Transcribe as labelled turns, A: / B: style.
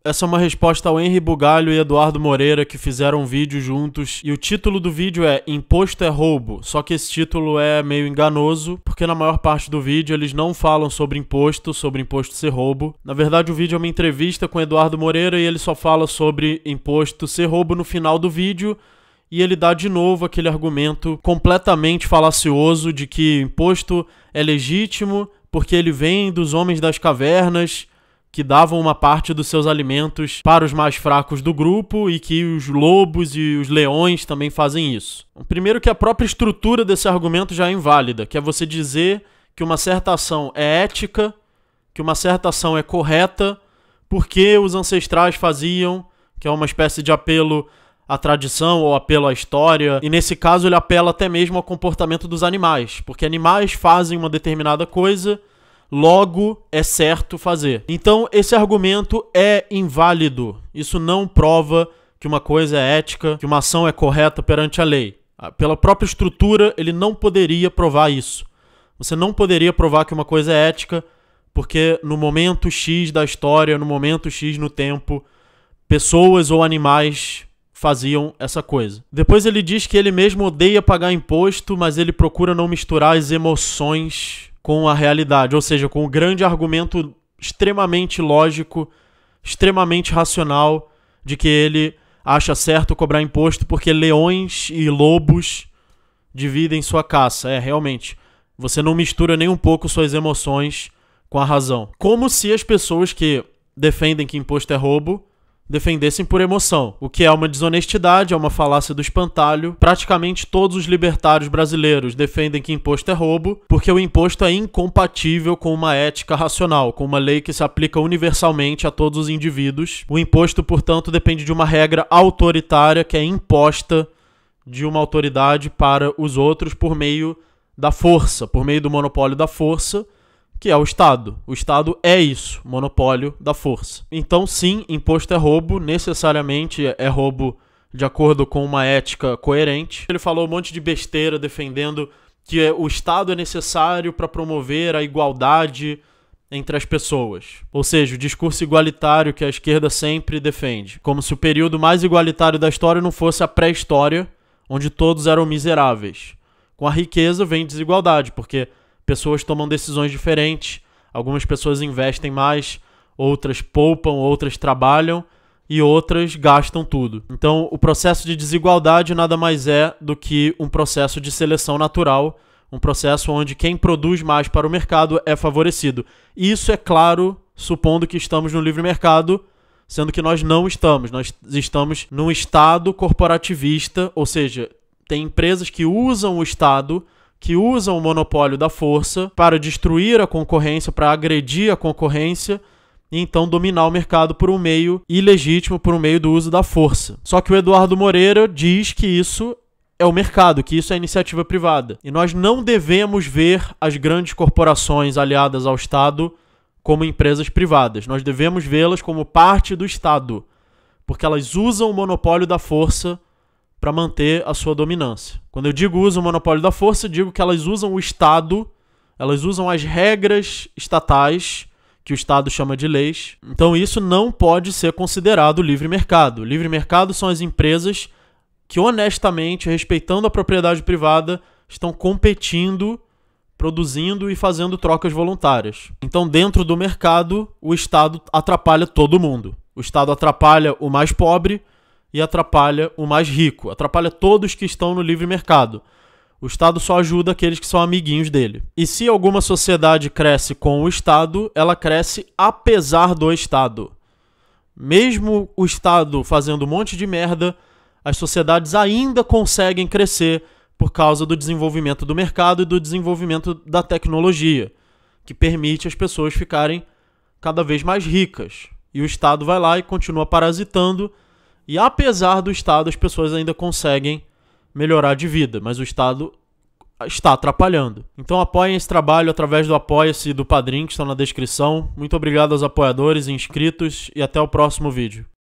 A: Essa é uma resposta ao Henry Bugalho e Eduardo Moreira, que fizeram um vídeo juntos, e o título do vídeo é Imposto é Roubo, só que esse título é meio enganoso, porque na maior parte do vídeo eles não falam sobre imposto ser roubo. Na verdade, o vídeo é uma entrevista com Eduardo Moreira e ele só fala sobre imposto ser roubo no final do vídeo, e ele dá de novo aquele argumento completamente falacioso de que imposto é legítimo porque ele vem dos homens das cavernas, que davam uma parte dos seus alimentos para os mais fracos do grupo e que os lobos e os leões também fazem isso. Primeiro que a própria estrutura desse argumento já é inválida, que é você dizer que uma certa ação é ética, que uma certa ação é correta, porque os ancestrais faziam, que é uma espécie de apelo à tradição ou apelo à história, e nesse caso ele apela até mesmo ao comportamento dos animais, porque animais fazem uma determinada coisa, logo é certo fazer. Então esse argumento é inválido. Isso não prova que uma coisa é ética, que uma ação é correta perante a lei. Pela própria estrutura, ele não poderia provar isso. Você não poderia provar que uma coisa é ética, porque no momento X da história, no momento X no tempo, pessoas ou animais faziam essa coisa. Depois ele diz que ele mesmo odeia pagar imposto, mas ele procura não misturar as emoções com a realidade, ou seja, com o grande argumento extremamente lógico, extremamente racional, de que ele acha certo cobrar imposto porque leões e lobos dividem sua caça. Realmente, você não mistura nem um pouco suas emoções com a razão. Como se as pessoas que defendem que imposto é roubo defendessem por emoção, o que é uma desonestidade, é uma falácia do espantalho. Praticamente todos os libertários brasileiros defendem que imposto é roubo, porque o imposto é incompatível com uma ética racional, com uma lei que se aplica universalmente a todos os indivíduos. O imposto, portanto, depende de uma regra autoritária que é imposta de uma autoridade para os outros por meio da força, por meio do monopólio da força, que é o Estado. O Estado é isso, monopólio da força. Então, sim, imposto é roubo, necessariamente é roubo de acordo com uma ética coerente. Ele falou um monte de besteira defendendo que o Estado é necessário para promover a igualdade entre as pessoas. Ou seja, o discurso igualitário que a esquerda sempre defende. Como se o período mais igualitário da história não fosse a pré-história, onde todos eram miseráveis. Com a riqueza vem desigualdade, porque pessoas tomam decisões diferentes, algumas pessoas investem mais, outras poupam, outras trabalham e outras gastam tudo. Então, o processo de desigualdade nada mais é do que um processo de seleção natural, um processo onde quem produz mais para o mercado é favorecido. Isso é claro, supondo que estamos no livre mercado, sendo que nós não estamos. Nós estamos num Estado corporativista, ou seja, tem empresas que usam o Estado, que usam o monopólio da força para destruir a concorrência, para agredir a concorrência e então dominar o mercado por um meio ilegítimo, por um meio do uso da força. Só que o Eduardo Moreira diz que isso é o mercado, que isso é iniciativa privada. E nós não devemos ver as grandes corporações aliadas ao Estado como empresas privadas. Nós devemos vê-las como parte do Estado, porque elas usam o monopólio da força para manter a sua dominância. Quando eu digo usam o monopólio da força, digo que elas usam o Estado, elas usam as regras estatais, que o Estado chama de leis. Então isso não pode ser considerado livre mercado. Livre mercado são as empresas que honestamente, respeitando a propriedade privada, estão competindo, produzindo e fazendo trocas voluntárias. Então dentro do mercado, o Estado atrapalha todo mundo. O Estado atrapalha o mais pobre, e atrapalha o mais rico, atrapalha todos que estão no livre mercado. O Estado só ajuda aqueles que são amiguinhos dele. E se alguma sociedade cresce com o Estado, ela cresce apesar do Estado. Mesmo o Estado fazendo um monte de merda, as sociedades ainda conseguem crescer por causa do desenvolvimento do mercado e do desenvolvimento da tecnologia, que permite as pessoas ficarem cada vez mais ricas. E o Estado vai lá e continua parasitando. E apesar do Estado, as pessoas ainda conseguem melhorar de vida, mas o Estado está atrapalhando. Então apoiem esse trabalho através do Apoia-se e do Padrim, que estão na descrição. Muito obrigado aos apoiadores e inscritos e até o próximo vídeo.